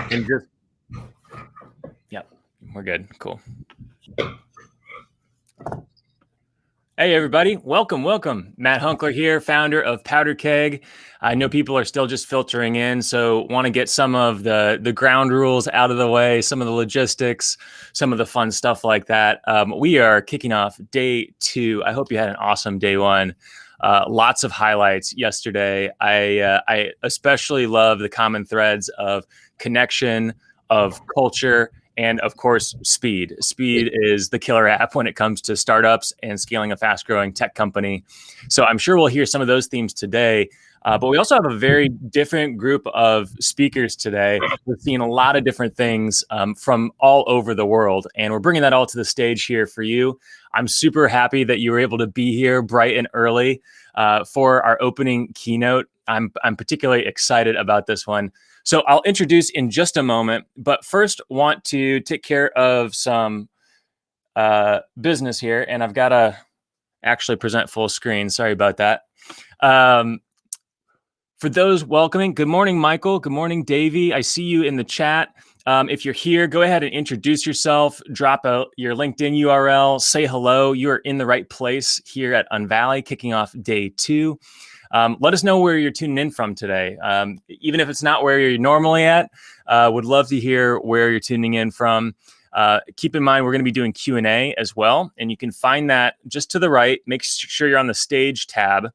And just, yep, we're good. Cool. Hey, everybody. Welcome. Matt Hunckler here, founder of Powderkeg. I know people are still just filtering in, so want to get some of the ground rules out of the way, some of the logistics, some of the fun stuff like that. We are kicking off day 2. I hope you had an awesome day 1. Lots of highlights yesterday. I especially love the common threads of connection, of culture, and of course, speed. Speed is the killer app when it comes to startups and scaling a fast-growing tech company. So I'm sure we'll hear some of those themes today. But we also have a very different group of speakers today. We're seeing a lot of different things from all over the world, and we're bringing that all to the stage here for you. I'm super happy that you were able to be here bright and early for our opening keynote. I'm particularly excited about this one. So I'll introduce in just a moment, but first want to take care of some business here, and I've got to actually present full screen. Sorry about that. For those welcoming, good morning, Michael. Good morning, Davey. I see you in the chat. If you're here, go ahead and introduce yourself, drop your LinkedIn URL, say hello. You are in the right place here at Unvalley, kicking off day 2. Let us know where you're tuning in from today. Even if it's not where you're normally at, would love to hear where you're tuning in from. Keep in mind, we're going to be doing Q&A as well, and you can find that just to the right. Make sure you're on the stage tab.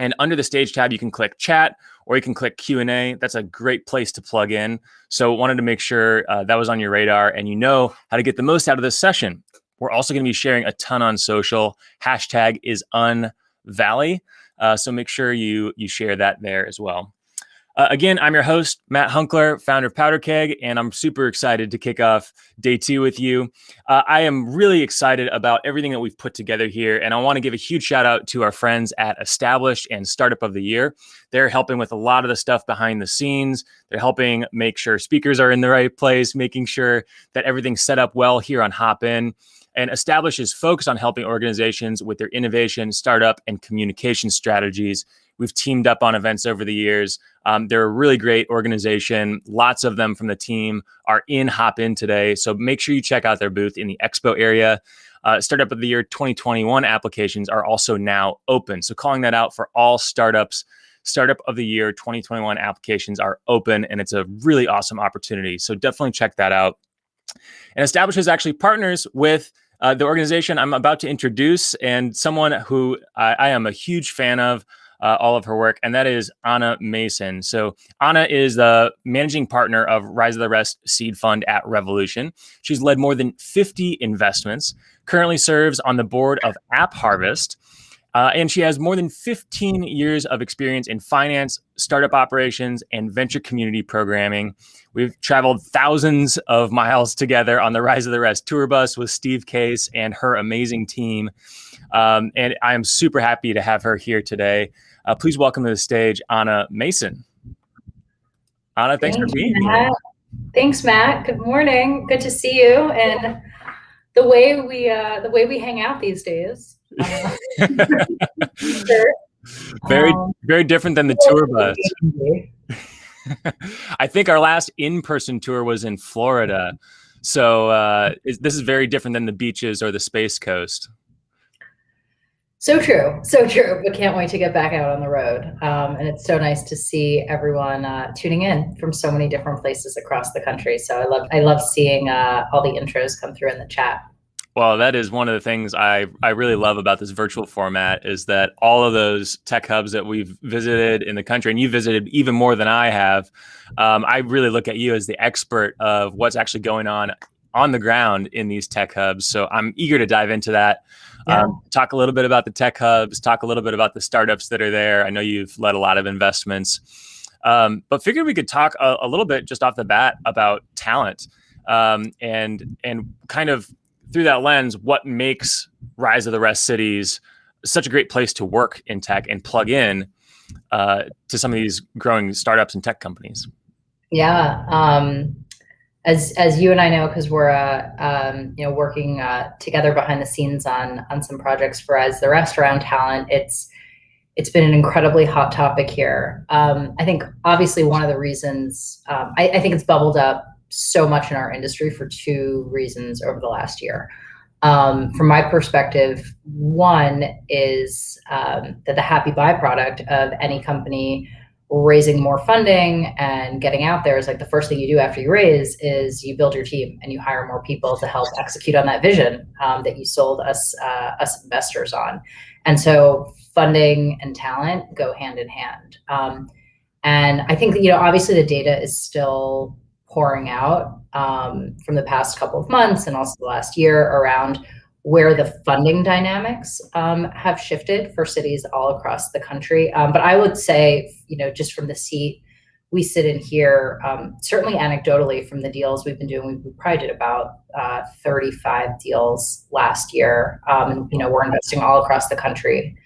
And under the stage tab, you can click chat or you can click Q&A. That's a great place to plug in. So wanted to make sure that was on your radar and you know how to get the most out of this session. We're also going to be sharing a ton on social. Hashtag is Unvalley. So make sure you share that there as well. Again, I'm your host, Matt Hunckler, founder of Powderkeg, and I'm super excited to kick off day 2 with you. I am really excited about everything that we've put together here, and I want to give a huge shout out to our friends at Established and Startup of the Year. They're helping with a lot of the stuff behind the scenes. They're helping make sure speakers are in the right place, making sure that everything's set up well here on Hopin. And Establish is focused on helping organizations with their innovation, startup, and communication strategies. We've teamed up on events over the years. They're a really great organization. Lots of them from the team are in Hopin today. So make sure you check out their booth in the expo area. Startup of the Year 2021 applications are also now open. So calling that out for all startups. Startup of the Year 2021 applications are open, and it's a really awesome opportunity. So definitely check that out. And Establish is actually partners with the organization I'm about to introduce, and someone who I am a huge fan of all of her work, and that is Anna Mason. So Anna is the managing partner of Rise of the Rest seed fund at Revolution. She's led more than 50 investments, currently serves on the board of App Harvest, and she has more than 15 years of experience in finance, startup operations, and venture community programming. We've traveled thousands of miles together on the Rise of the Rest tour bus with Steve Case and her amazing team. And I am super happy to have her here today. Please welcome to the stage, Anna Mason. Anna, thanks for being here. Thanks, Matt. Good morning. Good to see you. And the way we hang out these days. Sure. Very different than the tour bus. I think our last in-person tour was in Florida. So this is very different than the beaches or the Space Coast. So true, but can't wait to get back out on the road. And it's so nice to see everyone tuning in from so many different places across the country. So I love seeing all the intros come through in the chat. Well, that is one of the things I really love about this virtual format is that all of those tech hubs that we've visited in the country, and you visited even more than I have, I really look at you as the expert of what's actually going on the ground in these tech hubs. So I'm eager to dive into that. Yeah. Talk a little bit about the tech hubs, talk a little bit about the startups that are there. I know you've led a lot of investments, but figured we could talk a little bit just off the bat about talent and kind of through that lens, what makes Rise of the Rest cities such a great place to work in tech and plug in to some of these growing startups and tech companies. Yeah. As you and I know, because we're working together behind the scenes on some projects for Rise of the Rest around talent, it's It's been an incredibly hot topic here. I think obviously one of the reasons, I think it's bubbled up so much in our industry for two reasons over the last year. From my perspective, one is that the happy byproduct of any company raising more funding and getting out there is like the first thing you do after you raise is you build your team and you hire more people to help execute on that vision that you sold us investors on. And so funding and talent go hand in hand. And I think, obviously the data is still pouring out from the past couple of months and also the last year around where the funding dynamics have shifted for cities all across the country. But I would say, just from the seat we sit in here, certainly anecdotally from the deals we've been doing, we probably did about 35 deals last year. And, we're investing all across the country,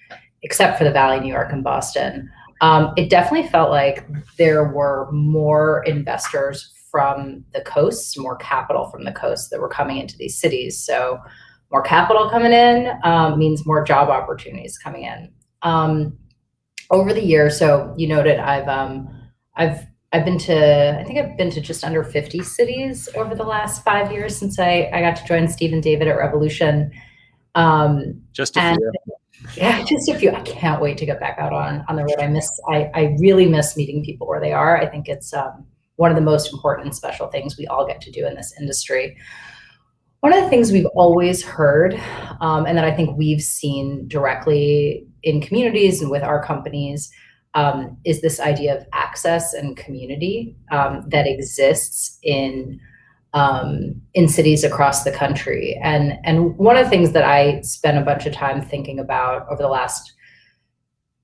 except for the Valley, New York, and Boston. It definitely felt like there were more investors from the coast, more capital from the coast that were coming into these cities. So more capital coming in means more job opportunities coming in. Over the years, so you noted, I've been to just under 50 cities over the last 5 years since I got to join Steve and David at Revolution. Just a few. Yeah, just a few. I can't wait to get back out on the road. I really miss meeting people where they are. I think it's one of the most important and special things we all get to do in this industry. One of the things we've always heard, and that I think we've seen directly in communities and with our companies, is this idea of access and community that exists in cities across the country. And one of the things that I spent a bunch of time thinking about over the last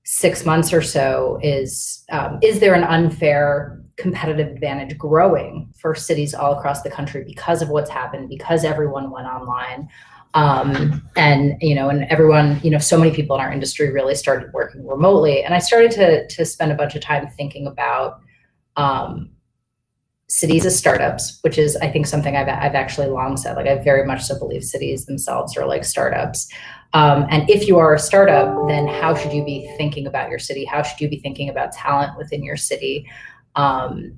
6 months or so is there an unfair competitive advantage growing for cities all across the country because of what's happened, because everyone went online, and everyone, so many people in our industry really started working remotely. And I started to spend a bunch of time thinking about cities as startups, which is, I think, something I've actually long said. Like, I very much so believe cities themselves are like startups. And if you are a startup, then how should you be thinking about your city? How should you be thinking about talent within your city? And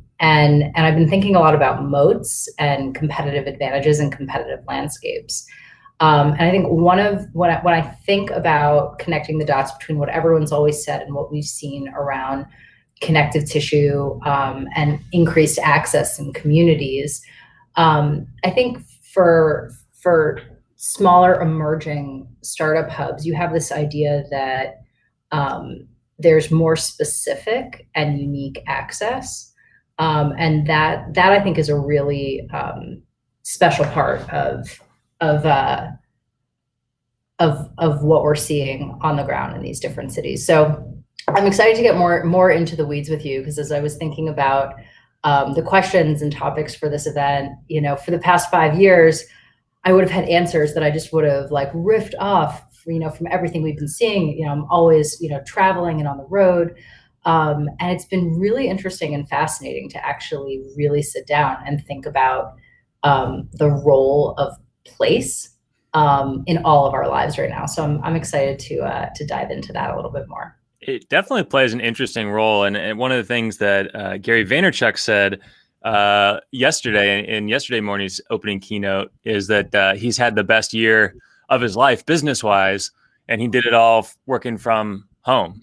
I've been thinking a lot about moats and competitive advantages and competitive landscapes. And I think when I think about connecting the dots between what everyone's always said and what we've seen around connective tissue and increased access in communities, I think for smaller emerging startup hubs, you have this idea that there's more specific and unique access, and that I think is a really special part of what we're seeing on the ground in these different cities. So I'm excited to get more into the weeds with you, because as I was thinking about the questions and topics for this event, for the past 5 years, I would have had answers that I just would have riffed off, from everything we've been seeing. I'm always, traveling and on the road. And it's been really interesting and fascinating to actually really sit down and think about the role of place in all of our lives right now. So I'm excited to dive into that a little bit more. It definitely plays an interesting role. And one of the things that Gary Vaynerchuk said yesterday in yesterday morning's opening keynote is that he's had the best year of his life business-wise, and he did it all working from home.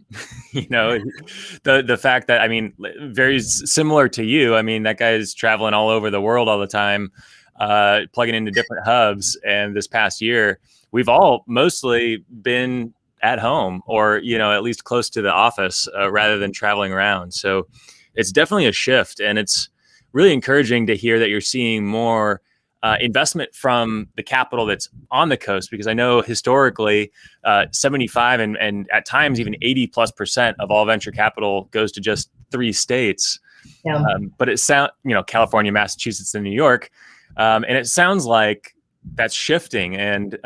The fact that, very similar to you. That guy's traveling all over the world all the time, plugging into different hubs. And this past year, we've all mostly been at home, or at least close to the office, rather than traveling around. So it's definitely a shift, and it's really encouraging to hear that you're seeing more investment from the capital that's on the coast, because I know historically 75 and at times even 80+% of all venture capital goes to just 3 states. Yeah. But it sounds, California, Massachusetts, and New York. And it sounds like that's shifting. And,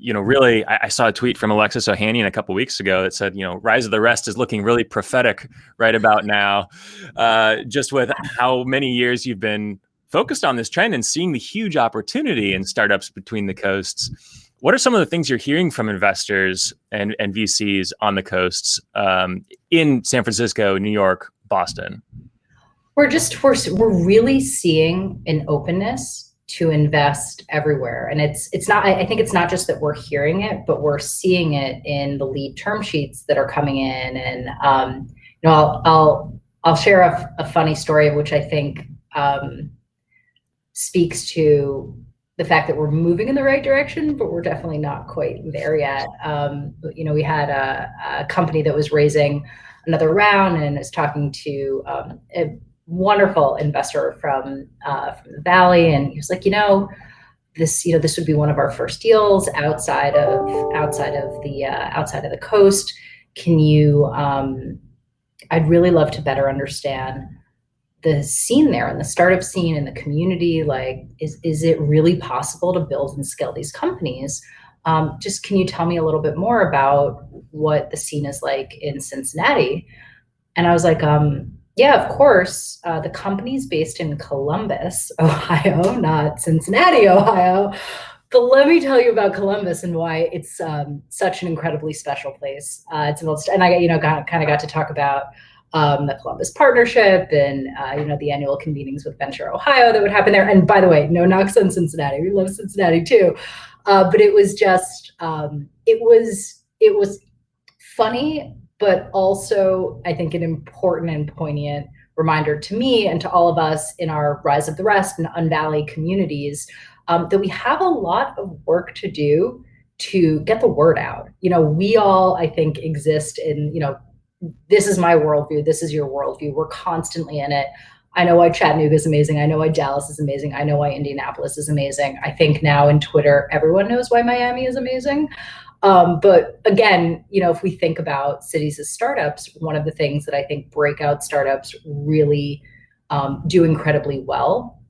really, I saw a tweet from Alexis Ohanian a couple of weeks ago that said, Rise of the Rest is looking really prophetic right about now, just with how many years you've been focused on this trend and seeing the huge opportunity in startups between the coasts. what are some of the things you're hearing from investors and VCs on the coasts in San Francisco, New York, Boston? We're really seeing an openness to invest everywhere. And it's not, I think it's not just that we're hearing it, but we're seeing it in the lead term sheets that are coming in. And, I'll share a funny story, which I think speaks to the fact that we're moving in the right direction, but we're definitely not quite there yet. We had a company that was raising another round and is talking to a wonderful investor from the Valley, and he was like, this would be one of our first deals outside of the coast. Can you? I'd really love to better understand the scene there and the startup scene and the community. Like, is it really possible to build and scale these companies? Just can you tell me a little bit more about what the scene is like in Cincinnati? And I was like, yeah, of course. The company's based in Columbus, Ohio, not Cincinnati, Ohio. But let me tell you about Columbus and why it's such an incredibly special place. And I kind of got to talk about the Columbus partnership and the annual convenings with Venture Ohio that would happen there. And by the way, no knocks on Cincinnati. We love Cincinnati too. But it was just it was funny, but also I think an important and poignant reminder to me and to all of us in our Rise of the Rest and Unvalley communities that we have a lot of work to do to get the word out. We all, I think, exist in, this is my worldview, this is your worldview. We're constantly in it. I know why Chattanooga is amazing. I know why Dallas is amazing. I know why Indianapolis is amazing. I think now in Twitter, everyone knows why Miami is amazing. But again, if we think about cities as startups, one of the things that I think breakout startups really do incredibly well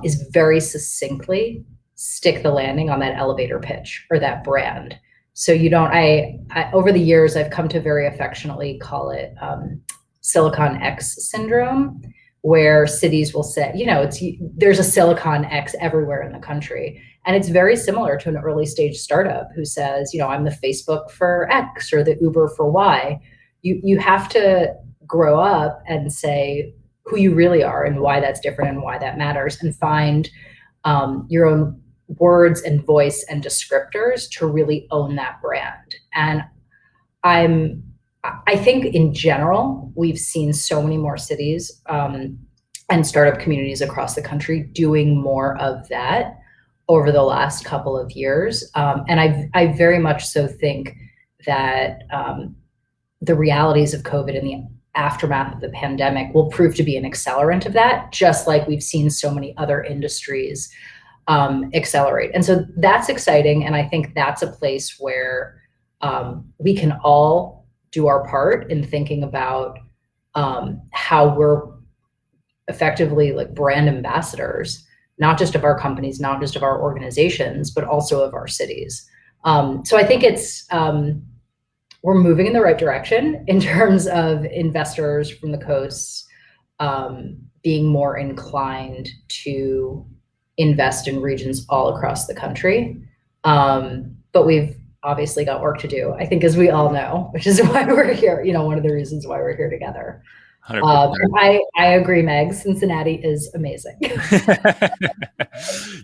is very succinctly stick the landing on that elevator pitch or that brand. So I over the years, I've come to very affectionately call it Silicon X syndrome, where cities will say, there's a Silicon X everywhere in the country. And it's very similar to an early stage startup who says, I'm the Facebook for X or the Uber for Y. You have to grow up and say who you really are and why that's different and why that matters, and find your own words and voice and descriptors to really own that brand. And I think in general, we've seen so many more cities and startup communities across the country doing more of that over the last couple of years. And I very much so think that the realities of COVID and the aftermath of the pandemic will prove to be an accelerant of that, just like we've seen so many other industries accelerate. And so that's exciting. And I think that's a place where we can all do our part in thinking about how we're effectively like brand ambassadors, not just of our companies, not just of our organizations, but also of our cities. So I think we're moving in the right direction in terms of investors from the coasts being more inclined to invest in regions all across the country. But we've obviously got work to do, I think, as we all know, which is why we're here, one of the reasons why we're here together. I agree, Meg. Cincinnati is amazing.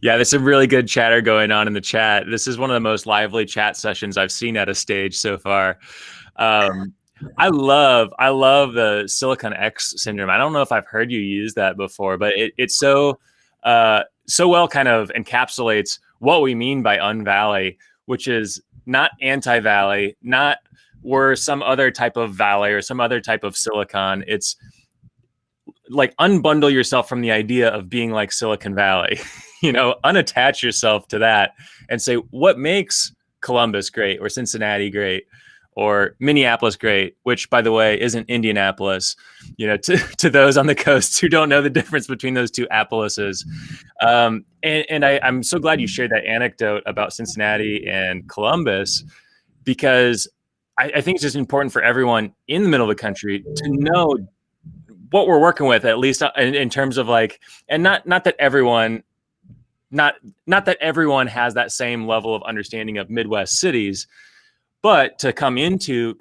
Yeah, there's some really good chatter going on in the chat. This is one of the most lively chat sessions I've seen at a stage so far. I love the Silicon X syndrome. I don't know if I've heard you use that before, but it's so well kind of encapsulates what we mean by Unvalley, which is not anti-Valley, not we're some other type of Valley or some other type of Silicon. It's like unbundle yourself from the idea of being like Silicon Valley, unattach yourself to that and say, what makes Columbus great or Cincinnati great or Minneapolis great, which by the way, isn't Indianapolis, to those on the coast who don't know the difference between those two Appalases. And I'm so glad you shared that anecdote about Cincinnati and Columbus, because I think it's just important for everyone in the middle of the country to know what we're working with, at least in terms of like, and not that everyone not that everyone has that same level of understanding of Midwest cities, but to come into,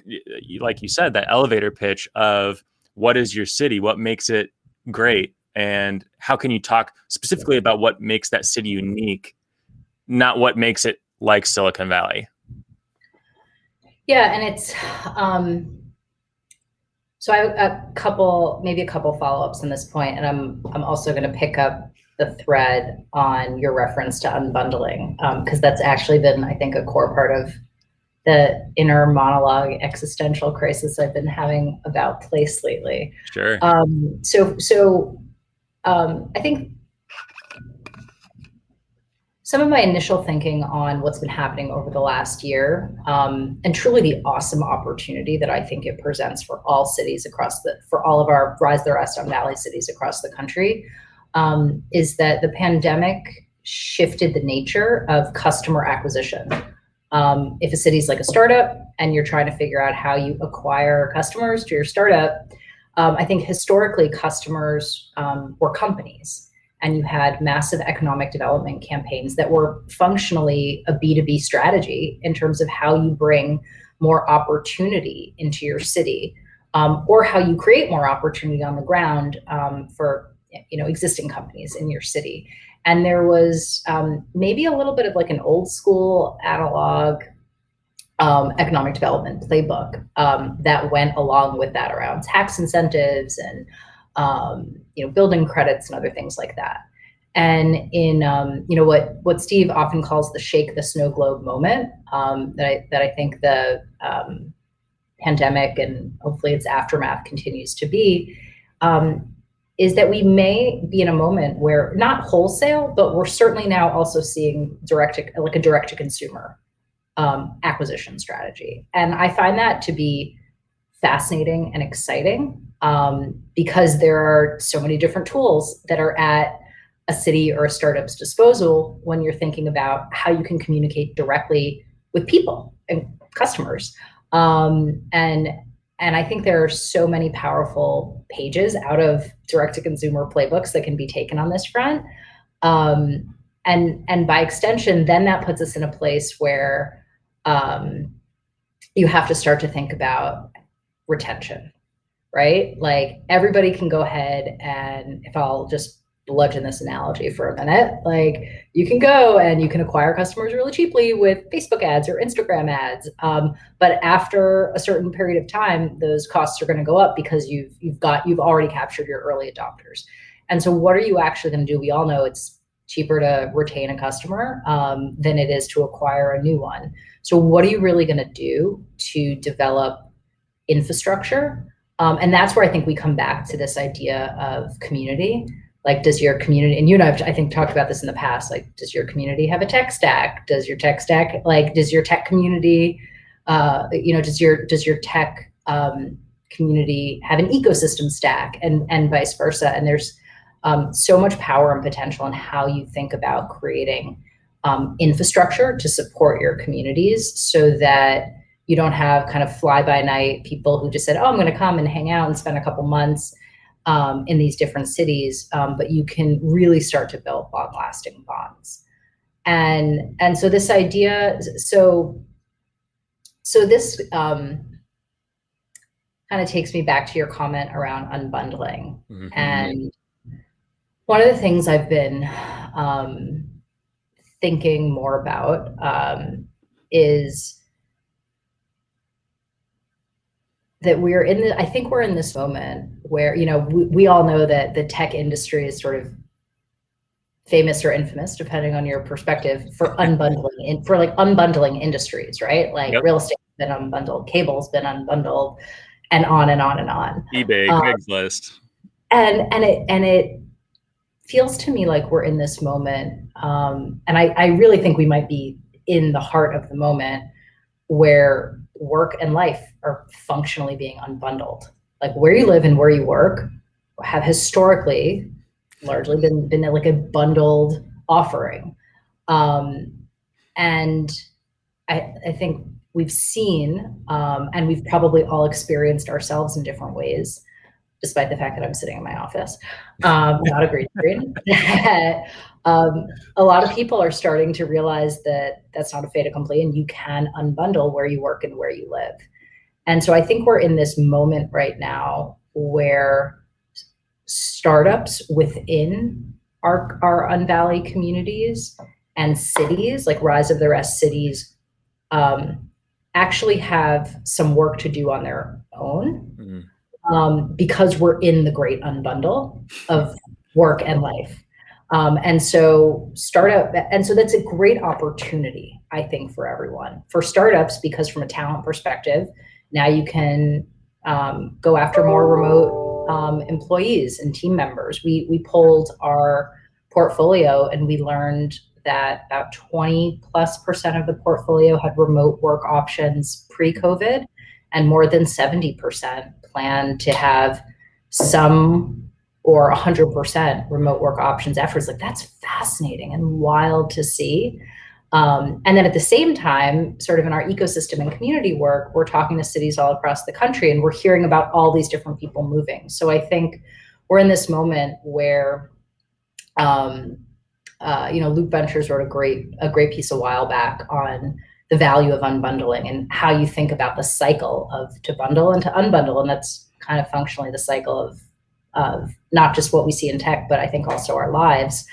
like you said, that elevator pitch of what is your city, what makes it great, and how can you talk specifically about what makes that city unique, not what makes it like Silicon Valley. Yeah, and it's so I have maybe a couple follow-ups on this point, and I'm also going to pick up the thread on your reference to unbundling, because that's actually been, I think, a core part of the inner monologue existential crisis I've been having about place lately. Sure. I think some of my initial thinking on what's been happening over the last year, and truly the awesome opportunity that I think it presents for all cities for all of our Rise the Rest on Valley cities across the country, is that the pandemic shifted the nature of customer acquisition. If a city's like a startup and you're trying to figure out how you acquire customers to your startup, I think historically customers were companies, and you had massive economic development campaigns that were functionally a B2B strategy in terms of how you bring more opportunity into your city, or how you create more opportunity on the ground for existing companies in your city. And there was maybe a little bit of like an old school analog economic development playbook that went along with that around tax incentives and building credits and other things like that. And in what Steve often calls the shake the snow globe moment, that I think the pandemic and hopefully its aftermath continues to be, is that we may be in a moment where, not wholesale, but we're certainly now also seeing a direct to consumer acquisition strategy. And I find that to be fascinating and exciting, because there are so many different tools that are at a city or a startup's disposal when you're thinking about how you can communicate directly with people and customers. And I think there are so many powerful pages out of direct-to-consumer playbooks that can be taken on this front. And by extension, then that puts us in a place where you have to start to think about retention, right? Like, everybody can go ahead, and if I'll just bludgeon this analogy for a minute, like, you can go and you can acquire customers really cheaply with Facebook ads or Instagram ads. But after a certain period of time, those costs are going to go up because you've already captured your early adopters. And so what are you actually going to do? We all know it's cheaper to retain a customer than it is to acquire a new one. So what are you really going to do to develop infrastructure? And that's where I think we come back to this idea of community. Like, does your community, and you and I have, I think, talked about this in the past, like, does your community have a tech stack? Does your tech community, does your tech community have an ecosystem stack, and vice versa? And there's so much power and potential in how you think about creating infrastructure to support your communities, so that you don't have kind of fly-by-night people who just said, oh, I'm going to come and hang out and spend a couple months in these different cities, but you can really start to build long-lasting bonds. And so this idea, so this kind of takes me back to your comment around unbundling. Mm-hmm. And one of the things I've been thinking more about is that I think we're in this moment where, we all know that the tech industry is sort of famous or infamous, depending on your perspective, for unbundling industries, right? Like, yep. Real estate's been unbundled, cable's been unbundled, and on and on and on. eBay, Craigslist. And it feels to me like we're in this moment, and I really think we might be in the heart of the moment where work and life are functionally being unbundled. Like, where you live and where you work have historically largely been like a bundled offering. And I think we've seen, and we've probably all experienced ourselves in different ways, despite the fact that I'm sitting in my office, not a green screen, that a lot of people are starting to realize that that's not a fait accompli, and you can unbundle where you work and where you live. And so I think we're in this moment right now where startups within our Unvalley communities and cities, like Rise of the Rest cities, actually have some work to do on their own, because we're in the great unbundle of work and life. And so that's a great opportunity, I think, for everyone. For startups, because from a talent perspective, now you can go after more remote employees and team members. We polled our portfolio and we learned that about 20+% of the portfolio had remote work options pre-COVID, and more than 70% plan to have some or 100% remote work options afterwards. Like, that's fascinating and wild to see. And then at the same time, sort of in our ecosystem and community work, we're talking to cities all across the country, and we're hearing about all these different people moving. So I think we're in this moment where, Loop Ventures wrote a great piece a while back on the value of unbundling and how you think about the cycle of to bundle and to unbundle. And that's kind of functionally the cycle of not just what we see in tech, but I think also our lives.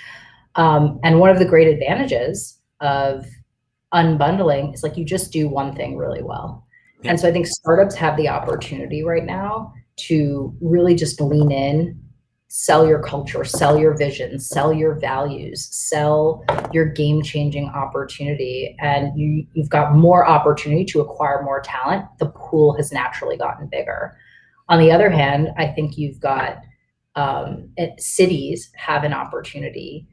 And one of the great advantages of unbundling is, like, you just do one thing really well. Yeah. And so I think startups have the opportunity right now to really just lean in, sell your culture, sell your vision, sell your values, sell your game-changing opportunity. And you've got more opportunity to acquire more talent. The pool has naturally gotten bigger. On the other hand, I think you've got cities have an opportunity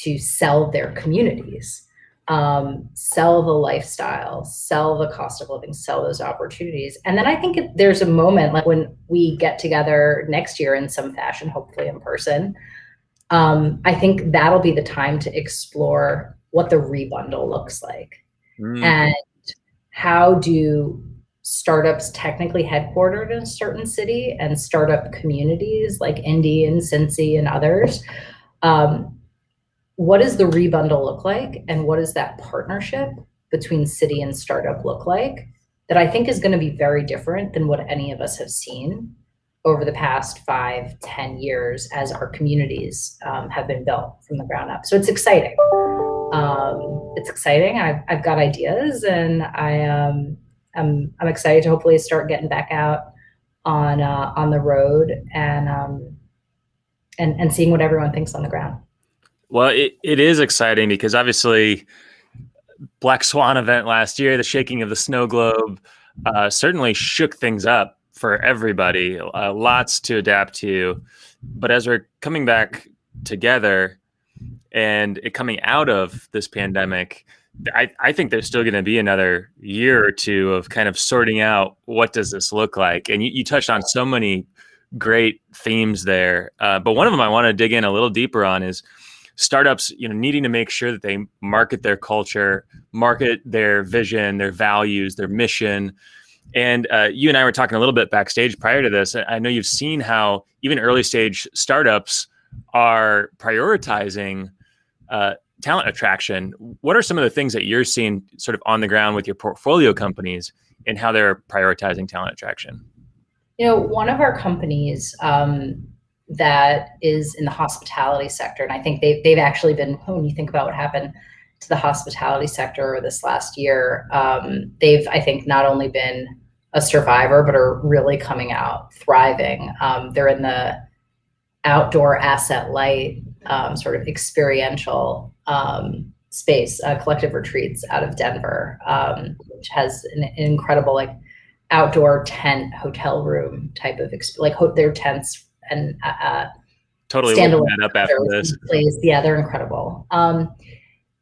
to sell their communities. Sell the lifestyle, sell the cost of living, sell those opportunities. And then I think there's a moment, like when we get together next year in some fashion, hopefully in person, I think that'll be the time to explore what the rebundle looks like. And how do startups technically headquartered in a certain city and startup communities like Indy and Cincy and others, what does the rebundle look like, and what does that partnership between city and startup look like, that I think is going to be very different than what any of us have seen over the past 5-10 years as our communities have been built from the ground up. So it's exciting. It's exciting. I've got ideas, and I'm excited to hopefully start getting back out on the road and seeing what everyone thinks on the ground. Well, it is exciting because obviously Black Swan event last year, the shaking of the snow globe, certainly shook things up for everybody. Lots to adapt to. But as we're coming back together and coming out of this pandemic, I think there's still going to be another year or two of kind of sorting out what does this look like. And you touched on so many great themes there. But one of them I want to dig in a little deeper on is startups, needing to make sure that they market their culture, market their vision, their values, their mission. And you and I were talking a little bit backstage prior to this. I know you've seen how even early stage startups are prioritizing talent attraction. What are some of the things that you're seeing sort of on the ground with your portfolio companies and how they're prioritizing talent attraction? One of our companies that is in the hospitality sector, and I think they've actually been, when you think about what happened to the hospitality sector this last year, they've, I think, not only been a survivor, but are really coming out thriving. They're in the outdoor asset light, sort of experiential space, Collective Retreats out of Denver, which has an incredible outdoor tent hotel room type of their tents and totally looking that up after this. Yeah, they're incredible.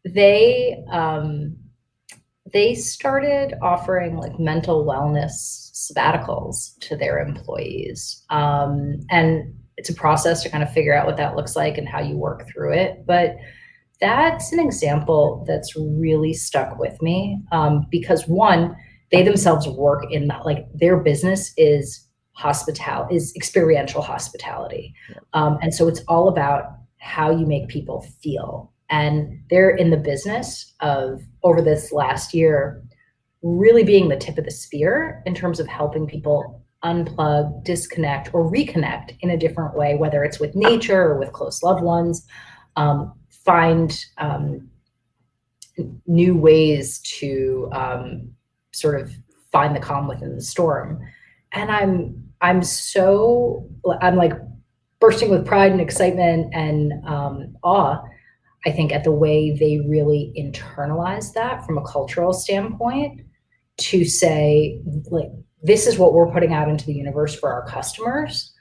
They started offering mental wellness sabbaticals to their employees, and it's a process to kind of figure out what that looks like and how you work through it. But that's an example that's really stuck with me, because one, they themselves work in their business is is experiential hospitality. And so it's all about how you make people feel. And they're in the business of, over this last year, really being the tip of the spear in terms of helping people unplug, disconnect, or reconnect in a different way, whether it's with nature or with close loved ones, find new ways to sort of find the calm within the storm. And I'm like bursting with pride and excitement and awe, I think, at the way they really internalize that from a cultural standpoint, to say, like, this is what we're putting out into the universe for our customers.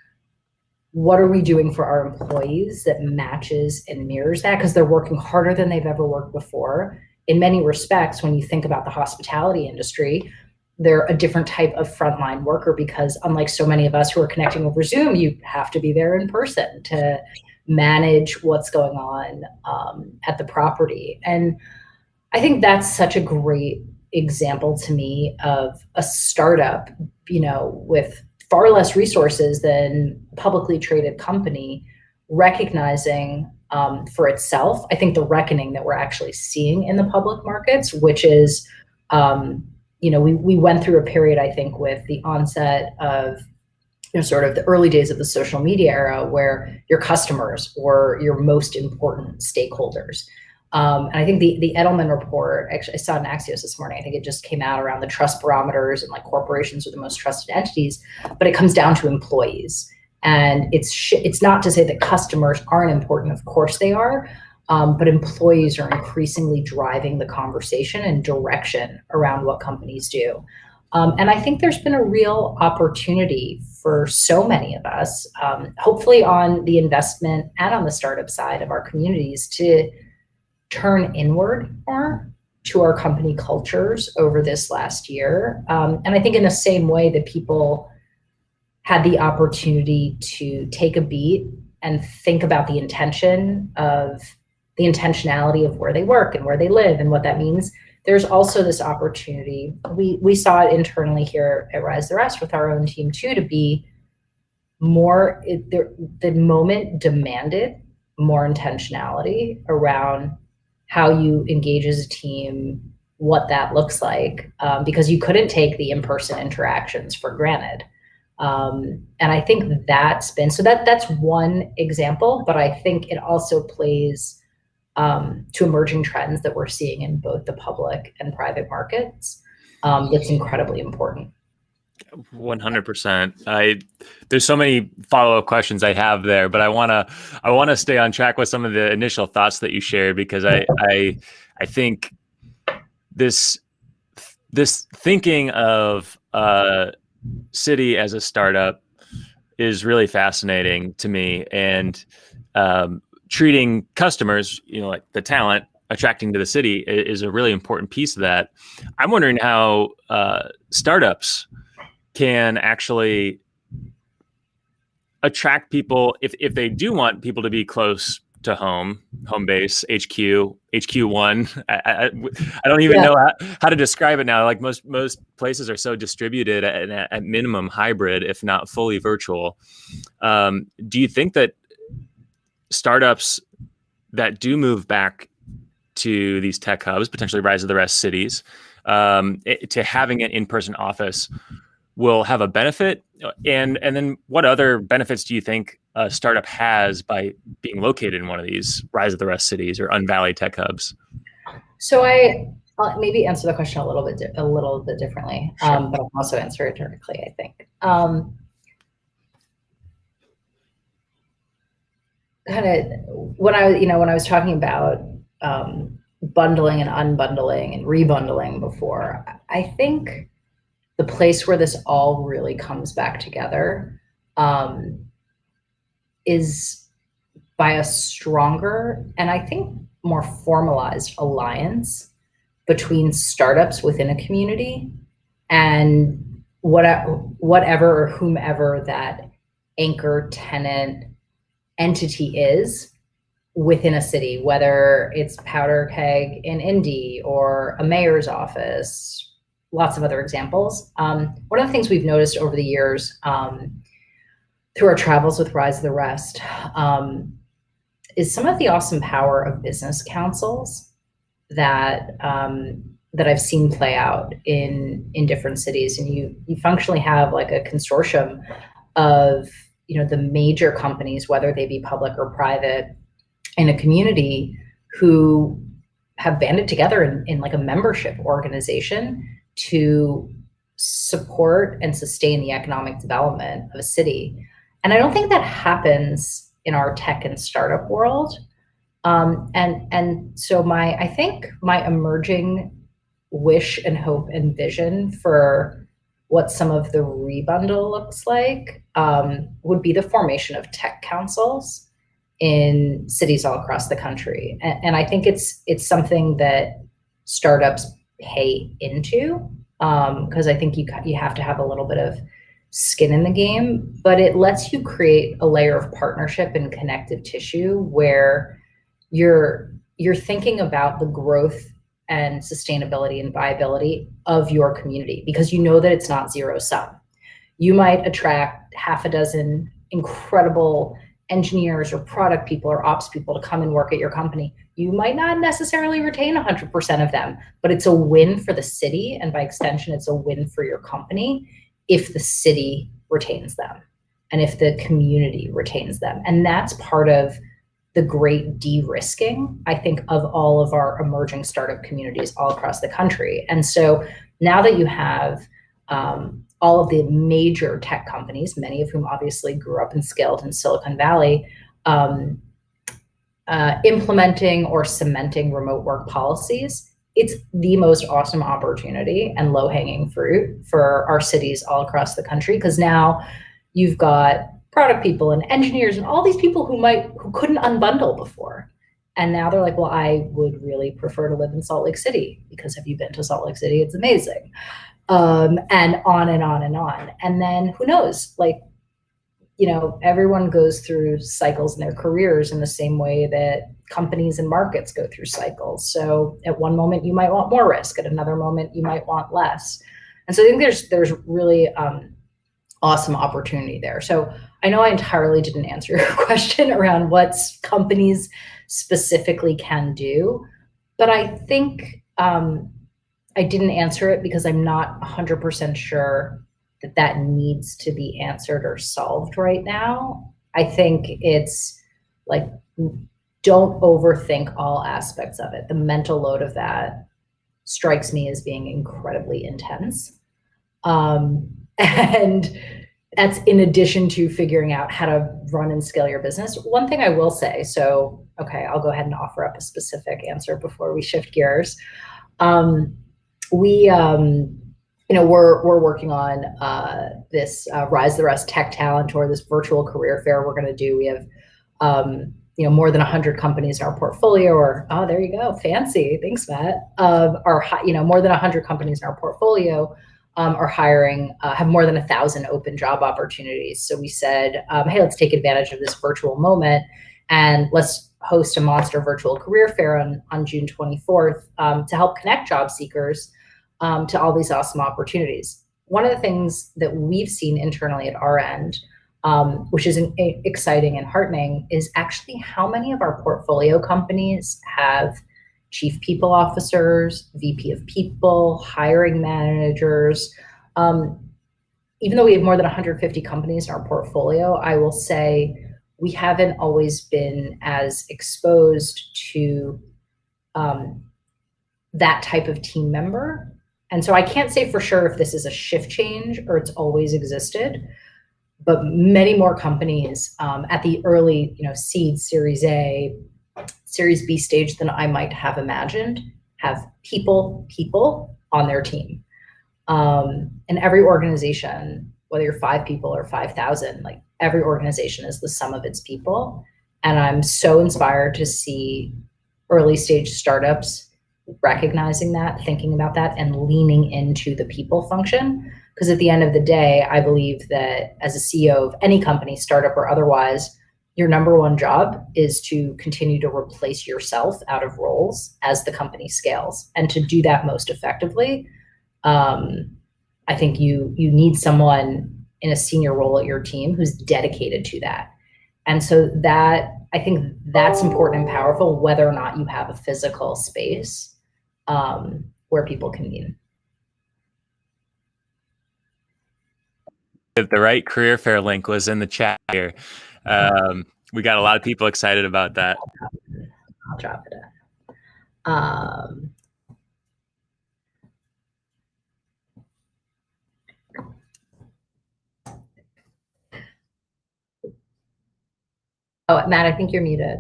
What are we doing for our employees that matches and mirrors that? Because they're working harder than they've ever worked before. In many respects, when you think about the hospitality industry, they're a different type of frontline worker, because unlike so many of us who are connecting over Zoom, you have to be there in person to manage what's going on at the property. And I think that's such a great example to me of a startup, with far less resources than a publicly traded company, recognizing for itself, I think, the reckoning that we're actually seeing in the public markets, which is, we went through a period, I think, with the onset of sort of the early days of the social media era, where your customers were your most important stakeholders. And I think the Edelman report, actually, I saw it in Axios this morning. I think it just came out around the trust barometers, and like corporations are the most trusted entities, but it comes down to employees. And it's not to say that customers aren't important. Of course they are. But employees are increasingly driving the conversation and direction around what companies do. And I think there's been a real opportunity for so many of us, hopefully on the investment and on the startup side of our communities, to turn inward more to our company cultures over this last year. And I think in the same way that people had the opportunity to take a beat and think about the intentionality of where they work and where they live and what that means, there's also this opportunity. We saw it internally here at Rise the Rest with our own team too, to be more, the moment demanded more intentionality around how you engage as a team, what that looks like, because you couldn't take the in-person interactions for granted. And I think that's one example, but I think it also plays to emerging trends that we're seeing in both the public and private markets. That's incredibly important. 100%. There's so many follow-up questions I have there, but I want to stay on track with some of the initial thoughts that you shared, because I think this thinking of city as a startup is really fascinating to me, and treating customers, like the talent attracting to the city, is a really important piece of that. I'm wondering how startups can actually attract people if they do want people to be close to home base, HQ1. I don't even know how to describe it now. Like most places are so distributed at minimum hybrid, if not fully virtual. Do you think that startups that do move back to these tech hubs, potentially Rise of the Rest cities, to having an in-person office will have a benefit? And then what other benefits do you think a startup has by being located in one of these Rise of the Rest cities or Unvalley tech hubs? So I'll maybe answer the question a little bit differently, sure. But I'll also answer it directly, I think. Kind of when I was talking about bundling and unbundling and rebundling before, I think the place where this all really comes back together is by a stronger and I think more formalized alliance between startups within a community and whatever or whomever that anchor tenant entity is within a city, whether it's Powderkeg in Indy or a mayor's office lots of other examples. One of the things we've noticed over the years through our travels with Rise of the Rest is some of the awesome power of business councils that that I've seen play out in different cities. And you functionally have like a consortium of, you know, the major companies, whether they be public or private, in a community who have banded together in like a membership organization to support and sustain the economic development of a city. And I don't think that happens in our tech and startup world. And so I think my emerging wish and hope and vision for what some of the rebundle looks like would be the formation of tech councils in cities all across the country. And I think it's something that startups pay into, because I think you have to have a little bit of skin in the game, but it lets you create a layer of partnership and connective tissue where you're thinking about the growth and sustainability and viability of your community, because you know that it's not zero sum. You might attract half a dozen incredible engineers or product people or ops people to come and work at your company. You might not necessarily retain 100% of them, but it's a win for the city, and by extension, it's a win for your company if the city retains them and if the community retains them. And that's part of the great de-risking, I think, of all of our emerging startup communities all across the country. And so now that you have all of the major tech companies, many of whom obviously grew up and scaled in Silicon Valley, implementing or cementing remote work policies, it's the most awesome opportunity and low-hanging fruit for our cities all across the country, because now you've got product people and engineers and all these people who couldn't unbundle before. And now they're like, well, I would really prefer to live in Salt Lake City, because have you been to Salt Lake City? It's amazing. And on and on and on. And then who knows, like, you know, everyone goes through cycles in their careers in the same way that companies and markets go through cycles. So at one moment you might want more risk, at another moment you might want less. And so I think there's really awesome opportunity there. So I know I entirely didn't answer your question around what companies specifically can do, but I think I didn't answer it because I'm not 100% sure that needs to be answered or solved right now. I think it's like, don't overthink all aspects of it. The mental load of that strikes me as being incredibly intense. And that's in addition to figuring out how to run and scale your business. One thing I will say, so, okay, I'll go ahead and offer up a specific answer before we shift gears. You know, we're working on this Rise the Rest Tech Talent Tour, this virtual career fair we're going to do. We have, you know, more than 100 companies in our portfolio, or, oh, there you go, fancy, thanks, Matt. You know, more than 100 companies in our portfolio are hiring, have more than 1,000 open job opportunities. So we said, hey, let's take advantage of this virtual moment and let's host a monster virtual career fair on June 24th to help connect job seekers to all these awesome opportunities. One of the things that we've seen internally at our end, which is exciting and heartening, is actually how many of our portfolio companies have chief people officers, VP of people, hiring managers. Even though we have more than 150 companies in our portfolio, I will say we haven't always been as exposed to that type of team member. And so I can't say for sure if this is a shift change or it's always existed, but many more companies at the early, you know, seed, Series A, Series B stage than I might have imagined have people on their team. And every organization, whether you're 5 people or 5,000, like every organization is the sum of its people. And I'm so inspired to see early stage startups recognizing that, thinking about that, and leaning into the people function. Because at the end of the day, I believe that as a CEO of any company, startup or otherwise, your number one job is to continue to replace yourself out of roles as the company scales. And to do that most effectively, I think you need someone in a senior role at your team who's dedicated to that. And so that, I think that's important and powerful, whether or not you have a physical space where people can meet. The right career fair link was in the chat here. We got a lot of people excited about that. I'll drop it in. Oh, Matt, I think you're muted.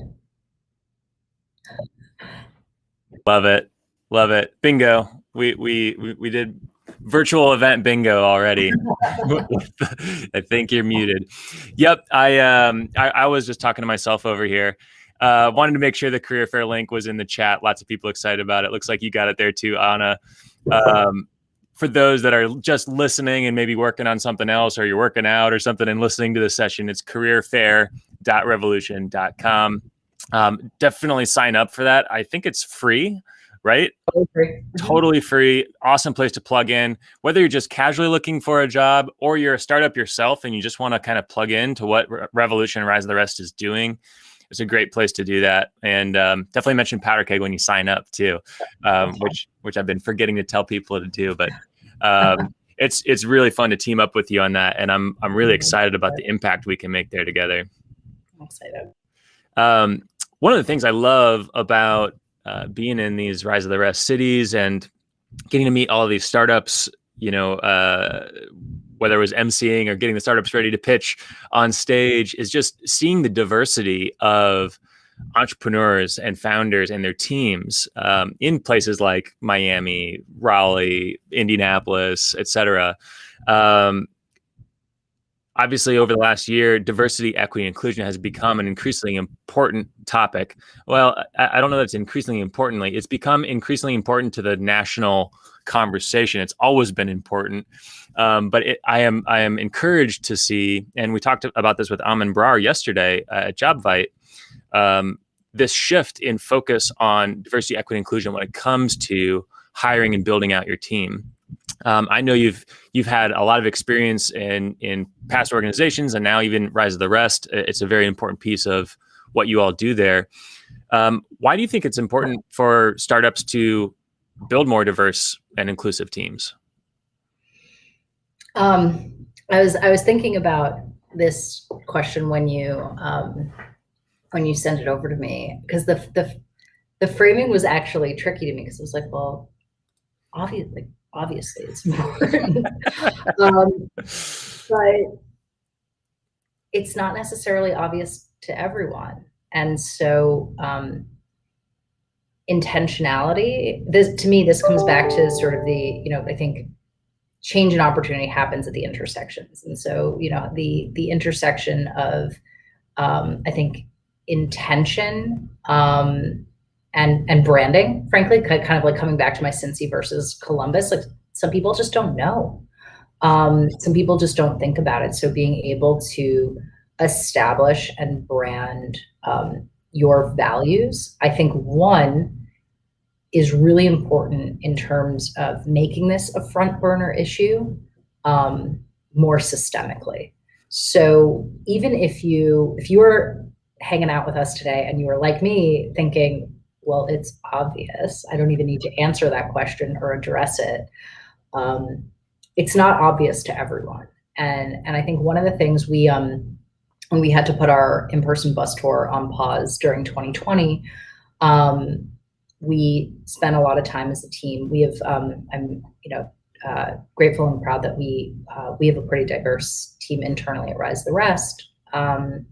Love it. Love it. Bingo. We did virtual event bingo already. I think you're muted. Yep. I was just talking to myself over here. Wanted to make sure the career fair link was in the chat. Lots of people excited about it. Looks like you got it there too, Anna. For those that are just listening and maybe working on something else, or you're working out or something and listening to the session, it's careerfair.revolution.com. Definitely sign up for that. I think it's free, right? Totally free. Awesome place to plug in. Whether you're just casually looking for a job or you're a startup yourself and you just want to kind of plug in to what Revolution Rise of the Rest is doing, it's a great place to do that. And definitely mention Powderkeg when you sign up too, which I've been forgetting to tell people to do. But it's really fun to team up with you on that, and I'm really excited about the impact we can make there together. I'm excited. One of the things I love about being in these Rise of the Rest cities and getting to meet all of these startups, whether it was emceeing or getting the startups ready to pitch on stage, is just seeing the diversity of entrepreneurs and founders and their teams in places like Miami, Raleigh, Indianapolis, et cetera. Obviously, over the last year, diversity, equity, and inclusion has become an increasingly important topic. Well, I don't know that it's increasingly importantly. It's become increasingly important to the national conversation. It's always been important, but I am encouraged to see, and we talked about this with Amin Brar yesterday at JobVite, this shift in focus on diversity, equity, inclusion when it comes to hiring and building out your team. I know you've had a lot of experience in past organizations, and now even Rise of the Rest. It's a very important piece of what you all do there. Why do you think it's important for startups to build more diverse and inclusive teams? I was thinking about this question when you sent it over to me, because the framing was actually tricky to me, because it was like, well, obviously it's important. But it's not necessarily obvious to everyone. And so intentionality, this comes back to sort of the, I think change and opportunity happens at the intersections. And so, the intersection of, I think, intention and branding, frankly, kind of like coming back to my Cincy versus Columbus, like some people just don't know. Some people just don't think about it. So being able to establish and brand your values, I think one is really important in terms of making this a front burner issue more systemically. So even if you were hanging out with us today and you were like me thinking, well, it's obvious, I don't even need to answer that question or address it. It's not obvious to everyone. And I think one of the things when we had to put our in-person bus tour on pause during 2020, we spent a lot of time as a team. We have, I'm grateful and proud that we have a pretty diverse team internally at Rise the Rest. And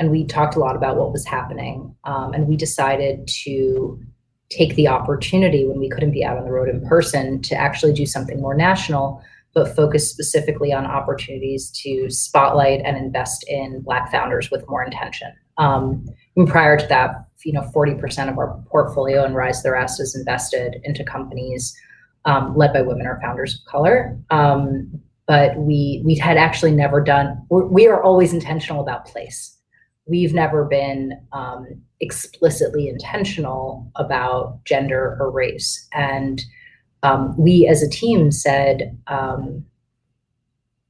we talked a lot about what was happening. And we decided to take the opportunity when we couldn't be out on the road in person to actually do something more national, but focus specifically on opportunities to spotlight and invest in Black founders with more intention. And prior to that, 40% of our portfolio in Rise the Rest is invested into companies led by women or founders of color. But we had actually never done, we are always intentional about place. We've never been explicitly intentional about gender or race. And we as a team said,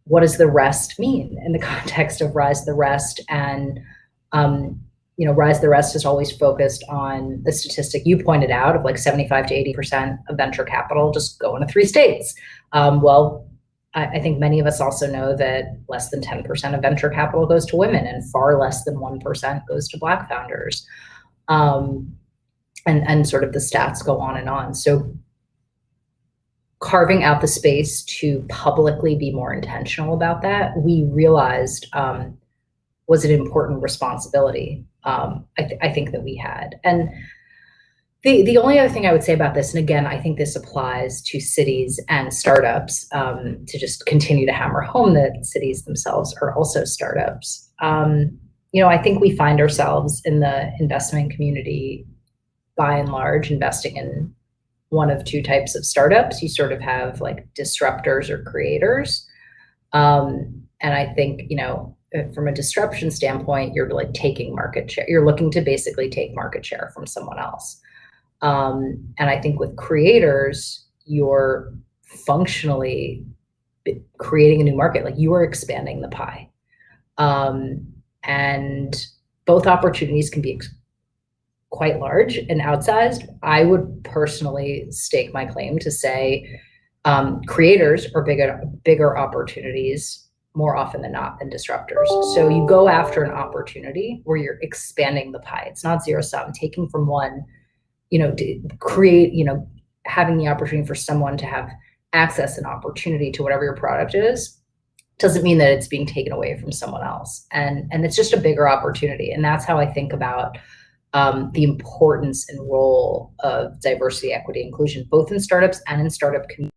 what does the rest mean in the context of Rise the Rest? And, Rise the Rest is always focused on the statistic you pointed out of like 75 to 80% of venture capital just go into 3 states. I think many of us also know that less than 10% of venture capital goes to women and far less than 1% goes to Black founders. And sort of the stats go on and on. So carving out the space to publicly be more intentional about that, we realized was an important responsibility. I think that we had. And the only other thing I would say about this, and again, I think this applies to cities and startups, to just continue to hammer home that cities themselves are also startups. I think we find ourselves in the investment community, by and large, investing in one of 2 types of startups. You sort of have like disruptors or creators. And I think, from a disruption standpoint, you're like taking market share. You're looking to basically take market share from someone else. And I think with creators, you're functionally creating a new market, like you are expanding the pie. And both opportunities can be quite large and outsized. I would personally stake my claim to say creators are bigger opportunities more often than not than disruptors. So you go after an opportunity where you're expanding the pie. It's not zero sum, taking from one, to create, having the opportunity for someone to have access and opportunity to whatever your product is, doesn't mean that it's being taken away from someone else. And it's just a bigger opportunity. And that's how I think about the importance and role of diversity, equity, inclusion, both in startups and in startup community.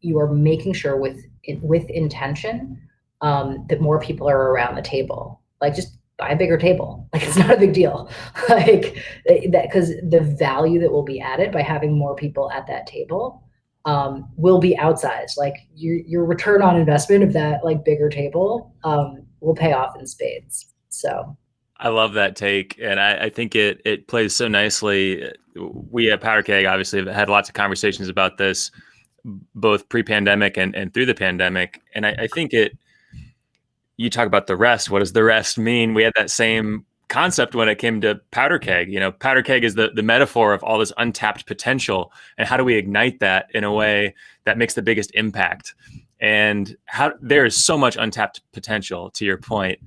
You are making sure with intention that more people are around the table. Like, just buy a bigger table. Like, it's not a big deal. Like that, because the value that will be added by having more people at that table will be outsized. Like your return on investment of that like bigger table will pay off in spades. So I love that take, and I think it plays so nicely. We at Powderkeg obviously have had lots of conversations about this, both pre-pandemic and through the pandemic. And I think you talk about the rest. What does the rest mean? We had that same concept when it came to Powderkeg. Powderkeg is the metaphor of all this untapped potential, and how do we ignite that in a way that makes the biggest impact? And how there is so much untapped potential, to your point,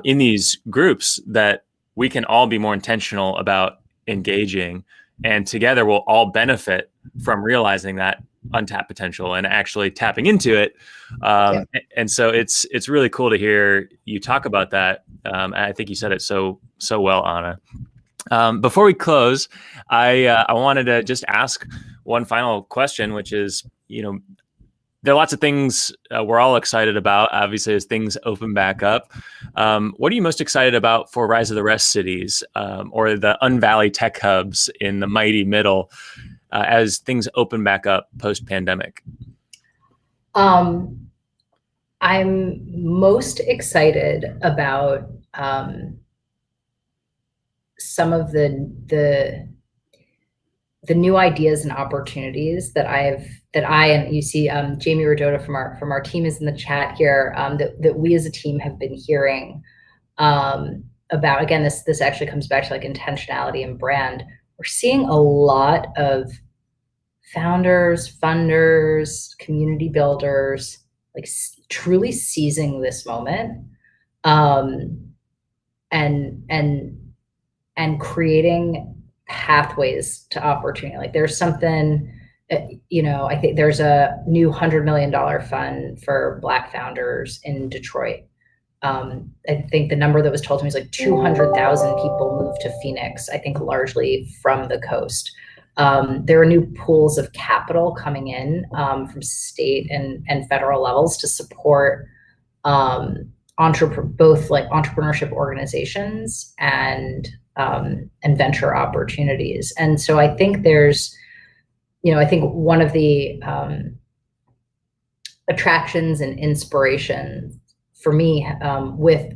in these groups that we can all be more intentional about engaging, and together we'll all benefit from realizing that untapped potential and actually tapping into it. And so it's really cool to hear you talk about that. I think you said it so well, Anna. Before we close, I wanted to just ask one final question, which is, there are lots of things we're all excited about, obviously, as things open back up. What are you most excited about for Rise of the Rest cities, or the Unvalley tech hubs in the mighty middle, as things open back up post-pandemic? I'm most excited about some of the new ideas and opportunities that and you see Jamie Rodota from our team is in the chat here, that we as a team have been hearing about. Again, this actually comes back to like intentionality and brand. We're seeing a lot of founders, funders, community builders, like truly seizing this moment, and creating pathways to opportunity. Like there's something, I think there's a new $100 million fund for Black founders in Detroit. I think the number that was told to me is like 200,000 people moved to Phoenix, I think largely from the coast. There are new pools of capital coming in from state and federal levels to support both like entrepreneurship organizations and venture opportunities. And so I think there's, I think one of the attractions and inspiration for me with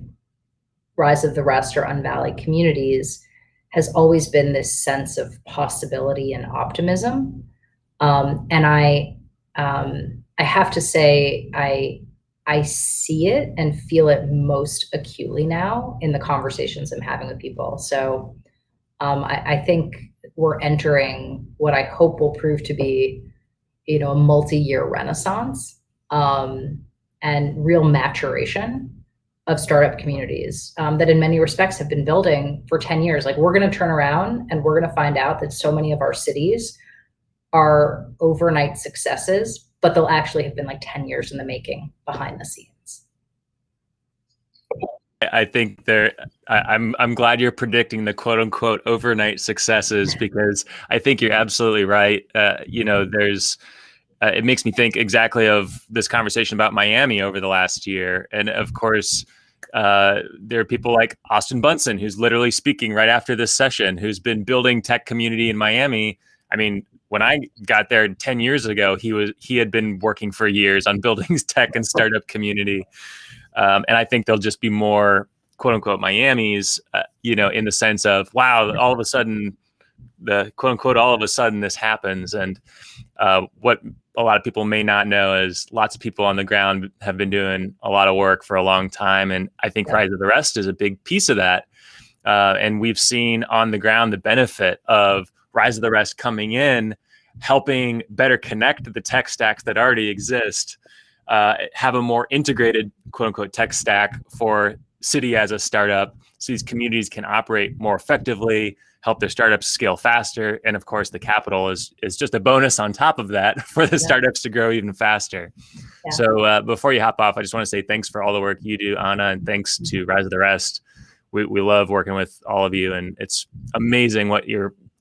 Rise of the Rest or Unvalley communities has always been this sense of possibility and optimism. And I have to say, I see it and feel it most acutely now in the conversations I'm having with people. So I think we're entering what I hope will prove to be, a multi-year renaissance, and real maturation of startup communities, that in many respects have been building for 10 years. Like, we're going to turn around and we're going to find out that so many of our cities are overnight successes, but they'll actually have been like 10 years in the making behind the scenes. I think I'm glad you're predicting the quote unquote overnight successes, because I think you're absolutely right. There's it makes me think exactly of this conversation about Miami over the last year. And of course, there are people like Austin Bunsen, who's literally speaking right after this session, who's been building tech community in Miami. I mean, when I got there 10 years ago, he had been working for years on building his tech and startup community. And I think there'll just be more quote unquote Miamis, in the sense of, wow, all of a sudden, the quote unquote, all of a sudden this happens. And what a lot of people may not know is lots of people on the ground have been doing a lot of work for a long time. And I think Rise of the Rest is a big piece of that. And we've seen on the ground the benefit of Rise of the Rest coming in, helping better connect the tech stacks that already exist, have a more integrated quote unquote tech stack for city as a startup, so these communities can operate more effectively, help their startups scale faster. And of course, the capital is just a bonus on top of that for the startups to grow even faster. Yeah. So before you hop off, I just want to say thanks for all the work you do, Anna, and thanks to Rise of the Rest. We love working with all of you, and it's amazing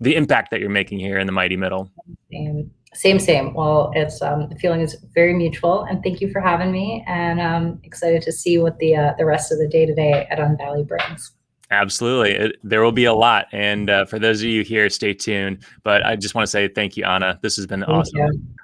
the impact that you're making here in the mighty middle. Same. Well, it's the feeling is very mutual, and thank you for having me. And I'm excited to see what the rest of the day today at Unvalley brings. Absolutely. There will be a lot. And for those of you here, stay tuned. But I just want to say thank you, Anna. This has been awesome.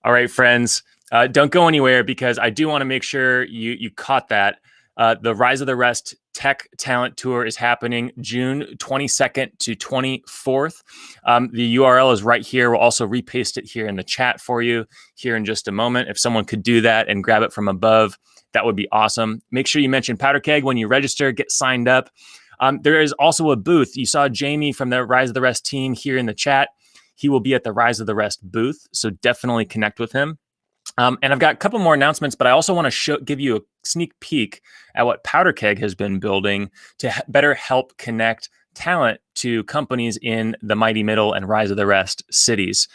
All right, friends, don't go anywhere, because I do want to make sure you caught that. The Rise of the Rest Tech Talent Tour is happening June 22nd to 24th. The URL is right here. We'll also repaste it here in the chat for you here in just a moment. If someone could do that and grab it from above, that would be awesome. Make sure you mention Powderkeg when you register, get signed up. There is also a booth. You saw Jamie from the Rise of the Rest team here in the chat. He will be at the Rise of the Rest booth, so definitely connect with him. And I've got a couple more announcements, but I also want to give you a sneak peek at what Powderkeg has been building to better help connect talent to companies in the mighty middle and Rise of the Rest cities.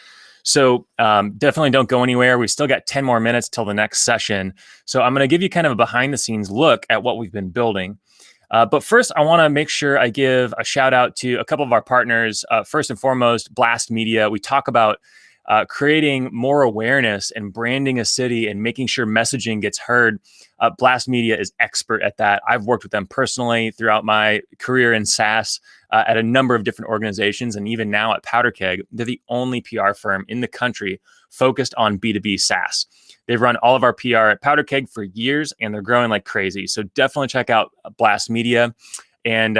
So definitely don't go anywhere. We've still got 10 more minutes till the next session. So I'm going to give you kind of a behind the scenes look at what we've been building. But first, I want to make sure I give a shout out to a couple of our partners. First and foremost, Blast Media. We talk about creating more awareness and branding a city and making sure messaging gets heard. Blast Media is expert at that. I've worked with them personally throughout my career in SaaS at a number of different organizations. And even now at Powderkeg, they're the only PR firm in the country focused on B2B SaaS. They've run all of our PR at Powderkeg for years, and they're growing like crazy. So definitely check out Blast Media. And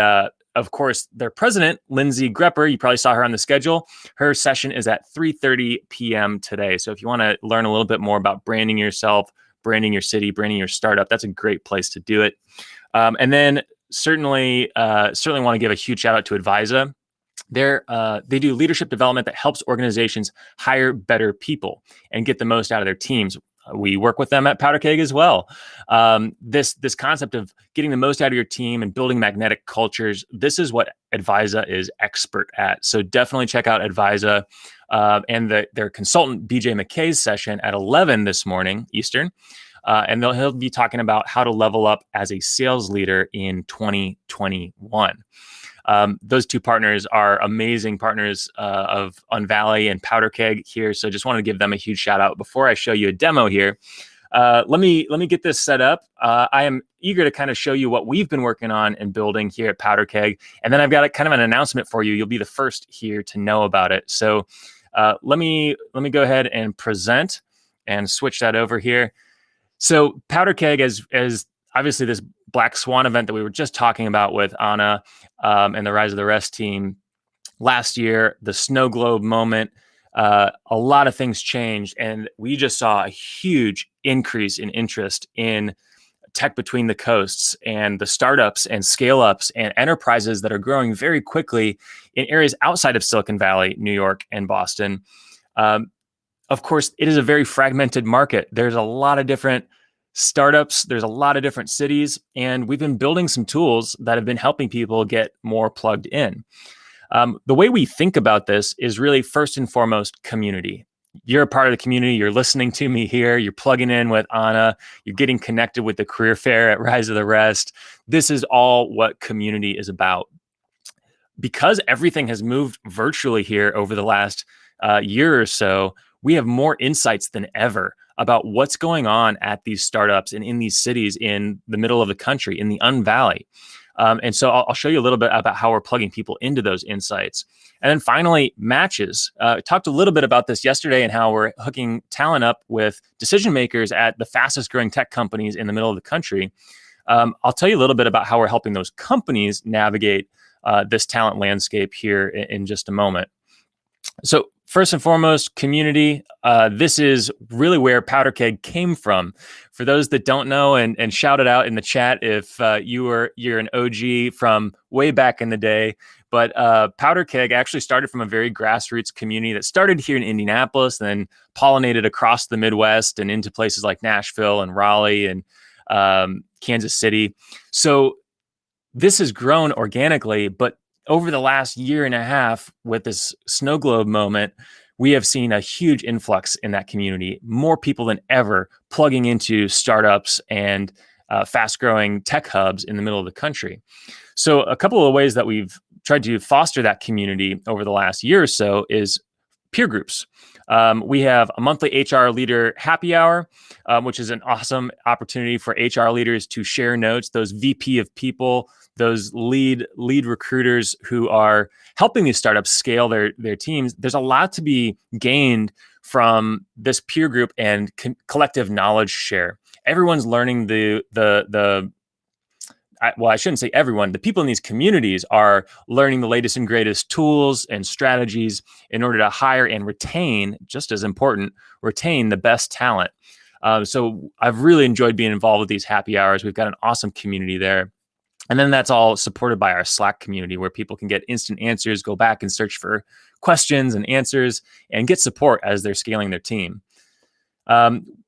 of course, their president, Lindsay Grepper, you probably saw her on the schedule. Her session is at 3:30 p.m. today. So if you want to learn a little bit more about branding yourself, branding your city, branding your startup, that's a great place to do it. And then certainly want to give a huge shout out to Advisa. They do leadership development that helps organizations hire better people and get the most out of their teams. We work with them at Powderkeg as well. This concept of getting the most out of your team and building magnetic cultures, this is what Advisa is expert at. So definitely check out Advisa and their consultant, BJ McKay's session at 11 this morning, Eastern. And he'll be talking about how to level up as a sales leader in 2021. Those two partners are amazing partners of Unvalley and Powderkeg here. So just wanted to give them a huge shout out. Before I show you a demo here, let me get this set up. I am eager to kind of show you what we've been working on and building here at Powderkeg. And then I've got kind of an announcement for you. You'll be the first here to know about it. So let me go ahead and present and switch that over here. So Powderkeg, as obviously this Black Swan event that we were just talking about with Anna and the Rise of the Rest team last year, the snow globe moment, a lot of things changed, and we just saw a huge increase in interest in tech between the coasts and the startups and scale ups and enterprises that are growing very quickly in areas outside of Silicon Valley, New York, and Boston. Of course, it is a very fragmented market. There's a lot of different startups, there's a lot of different cities, and we've been building some tools that have been helping people get more plugged in. The way we think about this is really first and foremost community. You're a part of the community. You're listening to me here. You're plugging in with Anna. You're getting connected with the career fair at Rise of the Rest. This is all what community is about. Because everything has moved virtually here over the last year or so, we have more insights than ever about what's going on at these startups and in these cities in the middle of the country, in the Unvalley. And so I'll show you a little bit about how we're plugging people into those insights. And then finally, matches. Talked a little bit about this yesterday and how we're hooking talent up with decision makers at the fastest growing tech companies in the middle of the country. I'll tell you a little bit about how we're helping those companies navigate this talent landscape here in just a moment. So first and foremost, community. This is really where Powderkeg came from. For those that don't know, and shout it out in the chat if you're an OG from way back in the day. But Powderkeg actually started from a very grassroots community that started here in Indianapolis, then pollinated across the Midwest and into places like Nashville and Raleigh and Kansas City. So this has grown organically, but over the last year and a half with this snow globe moment, we have seen a huge influx in that community. More people than ever plugging into startups and fast growing tech hubs in the middle of the country. So a couple of ways that we've tried to foster that community over the last year or so is peer groups. We have a monthly HR leader happy hour, which is an awesome opportunity for HR leaders to share notes, those VP of people, those lead recruiters who are helping these startups scale their teams. There's a lot to be gained from this peer group and collective knowledge share. Everyone's learning well, I shouldn't say everyone. The people in these communities are learning the latest and greatest tools and strategies in order to hire and retain, just as important, retain the best talent. So I've really enjoyed being involved with these happy hours. We've got an awesome community there. And then that's all supported by our Slack community where people can get instant answers, go back and search for questions and answers, and get support as they're scaling their team.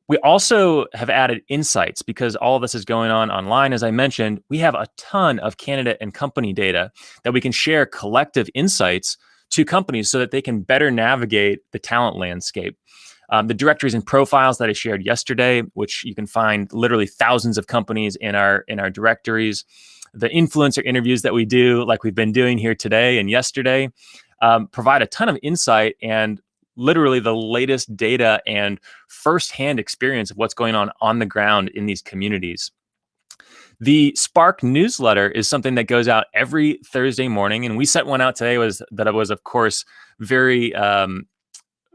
We also have added insights because all of this is going on online. As I mentioned, we have a ton of candidate and company data that we can share collective insights to companies so that they can better navigate the talent landscape. The directories and profiles that I shared yesterday, which you can find literally thousands of companies in our directories, the influencer interviews that we do, like we've been doing here today and yesterday, provide a ton of insight and literally the latest data and firsthand experience of what's going on the ground in these communities. The Spark newsletter is something that goes out every Thursday morning, and we sent one out today. That was, of course, very Unvalley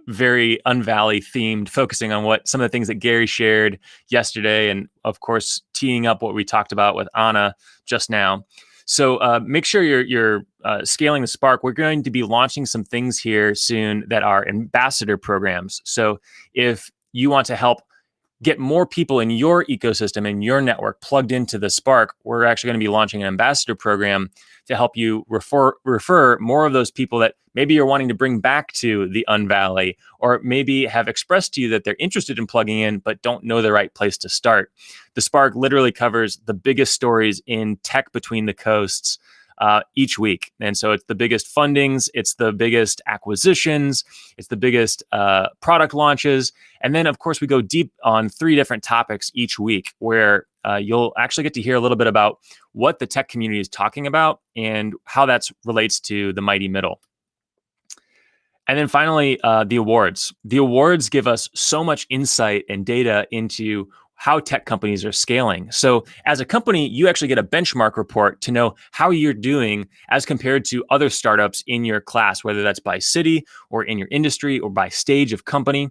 themed, focusing on what some of the things that Gary shared yesterday, and of course, teeing up what we talked about with Anna just now. So make sure you're scaling the Spark. We're going to be launching some things here soon that are ambassador programs. So if you want to help get more people in your ecosystem and your network plugged into the Spark, we're actually going to be launching an ambassador program to help you refer more of those people that maybe you're wanting to bring back to the Unvalley, or maybe have expressed to you that they're interested in plugging in but don't know the right place to start. The Spark literally covers the biggest stories in tech between the coasts each week. And so it's the biggest fundings, it's the biggest acquisitions, it's the biggest product launches. And then, of course, we go deep on 3 different topics each week where you'll actually get to hear a little bit about what the tech community is talking about and how that relates to the mighty middle. And then finally, the awards. The awards give us so much insight and data into how tech companies are scaling. So as a company, you actually get a benchmark report to know how you're doing as compared to other startups in your class, whether that's by city or in your industry or by stage of company.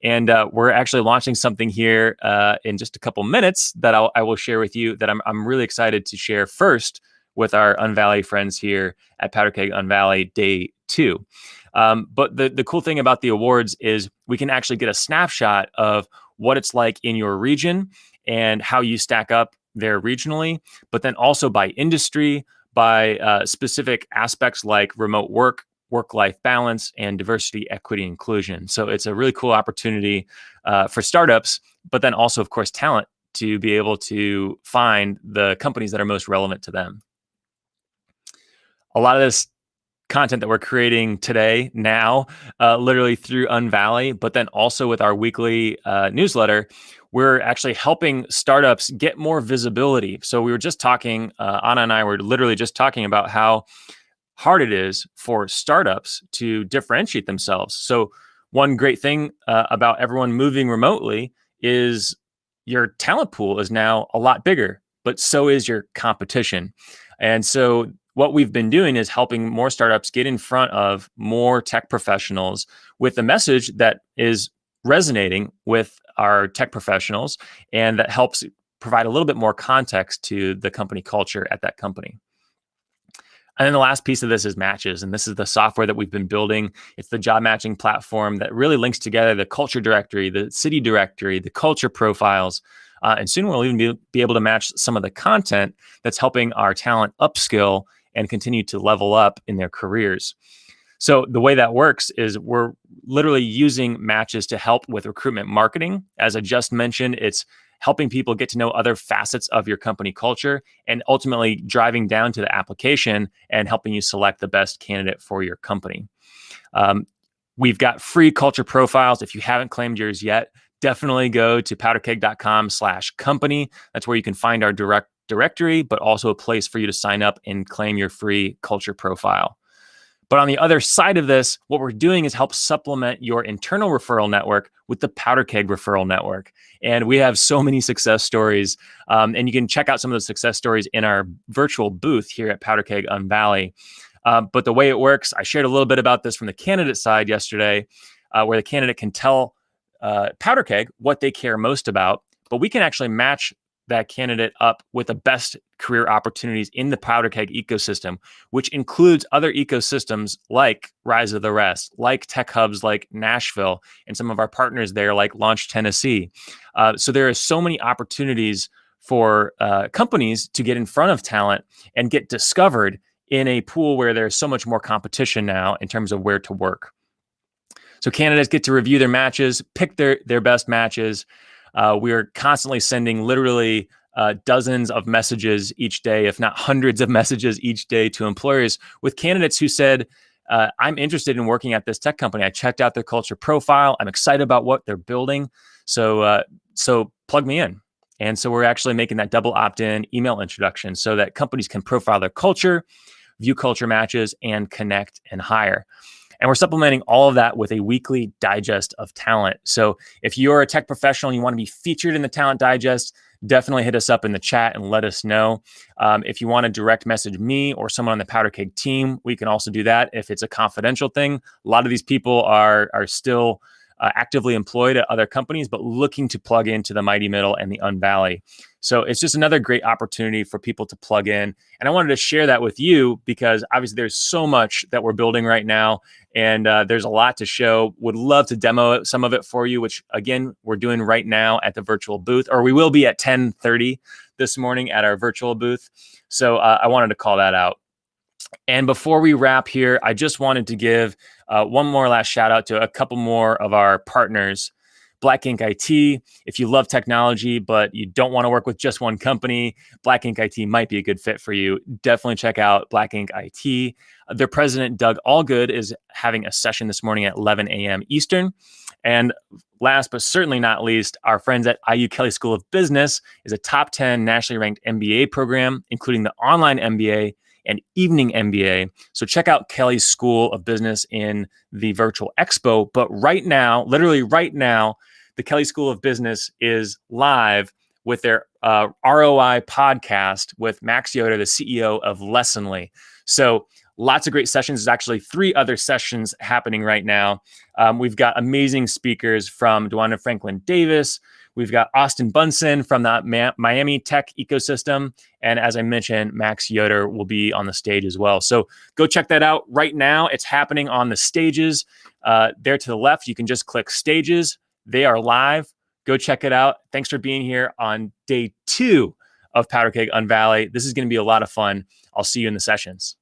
And we're actually launching something here in just a couple minutes that I will share with you that I'm really excited to share first with our Unvalley friends here at Powderkeg Unvalley Day 2. But the cool thing about the awards is we can actually get a snapshot of what it's like in your region and how you stack up there regionally, but then also by industry, by specific aspects like remote work, work-life balance, and diversity, equity, inclusion. So it's a really cool opportunity for startups, but then also, of course, talent to be able to find the companies that are most relevant to them. A lot of this content that we're creating today now, literally through Unvalley, but then also with our weekly newsletter, we're actually helping startups get more visibility. So we were just talking, Anna and I were literally just talking about how hard it is for startups to differentiate themselves. So one great thing about everyone moving remotely is your talent pool is now a lot bigger, but so is your competition. And so what we've been doing is helping more startups get in front of more tech professionals with a message that is resonating with our tech professionals and that helps provide a little bit more context to the company culture at that company. And then the last piece of this is matches. And this is the software that we've been building. It's the job matching platform that really links together the culture directory, the city directory, the culture profiles. And soon we'll even be able to match some of the content that's helping our talent upskill and continue to level up in their careers. So the way that works is we're literally using matches to help with recruitment marketing. As I just mentioned, it's helping people get to know other facets of your company culture and ultimately driving down to the application and helping you select the best candidate for your company. We've got free culture profiles. If you haven't claimed yours yet, definitely go to powderkeg.com/company. That's where you can find our directory, but also a place for you to sign up and claim your free culture profile. But on the other side of this, what we're doing is help supplement your internal referral network with the Powderkeg referral network. And we have so many success stories. And you can check out some of those success stories in our virtual booth here at Powderkeg Unvalley. But the way it works, I shared a little bit about this from the candidate side yesterday, where the candidate can tell Powderkeg what they care most about, but we can actually match that candidate up with the best career opportunities in the Powderkeg ecosystem, which includes other ecosystems like Rise of the Rest, like tech hubs like Nashville, and some of our partners there like Launch Tennessee. So there are so many opportunities for companies to get in front of talent and get discovered in a pool where there's so much more competition now in terms of where to work. So candidates get to review their matches, pick their best matches. We are constantly sending literally dozens of messages each day, if not hundreds of messages each day to employers with candidates who said, I'm interested in working at this tech company. I checked out their culture profile. I'm excited about what they're building. So plug me in. And so we're actually making that double opt-in email introduction so that companies can profile their culture, view culture matches, and connect and hire. And we're supplementing all of that with a weekly digest of talent. So if you're a tech professional and you want to be featured in the Talent Digest, definitely hit us up in the chat and let us know. If you want to direct message me or someone on the Powderkeg team, we can also do that if it's a confidential thing. A lot of these people are still actively employed at other companies, but looking to plug into the Mighty Middle and the Unvalley. So it's just another great opportunity for people to plug in. And I wanted to share that with you because obviously there's so much that we're building right now. And there's a lot to show. Would love to demo some of it for you, which again, we're doing right now at the virtual booth, or we will be at 10:30 this morning at our virtual booth. So I wanted to call that out. And before we wrap here, I just wanted to give one more last shout out to a couple more of our partners. Black Ink IT. If you love technology, but you don't want to work with just one company, Black Ink IT might be a good fit for you. Definitely check out Black Ink IT. Their president, Doug Allgood, is having a session this morning at 11 a.m. Eastern. And last but certainly not least, our friends at IU Kelley School of Business is a top 10 nationally ranked MBA program, including the online MBA and evening MBA. So check out Kelley's School of Business in the virtual expo. But right now, literally right now, the Kelley School of Business is live with their ROI podcast with Max Yoder, the CEO of Lessonly. So lots of great sessions. There's actually 3 other sessions happening right now. We've got amazing speakers from DeWanda Franklin Davis. We've got Austin Bunson from the Miami tech ecosystem. And as I mentioned, Max Yoder will be on the stage as well. So go check that out right now. It's happening on the stages. There to the left, you can just click stages. They are live. Go check it out. Thanks for being here on day 2 of Powderkeg Unvalley. This is going to be a lot of fun. I'll see you in the sessions.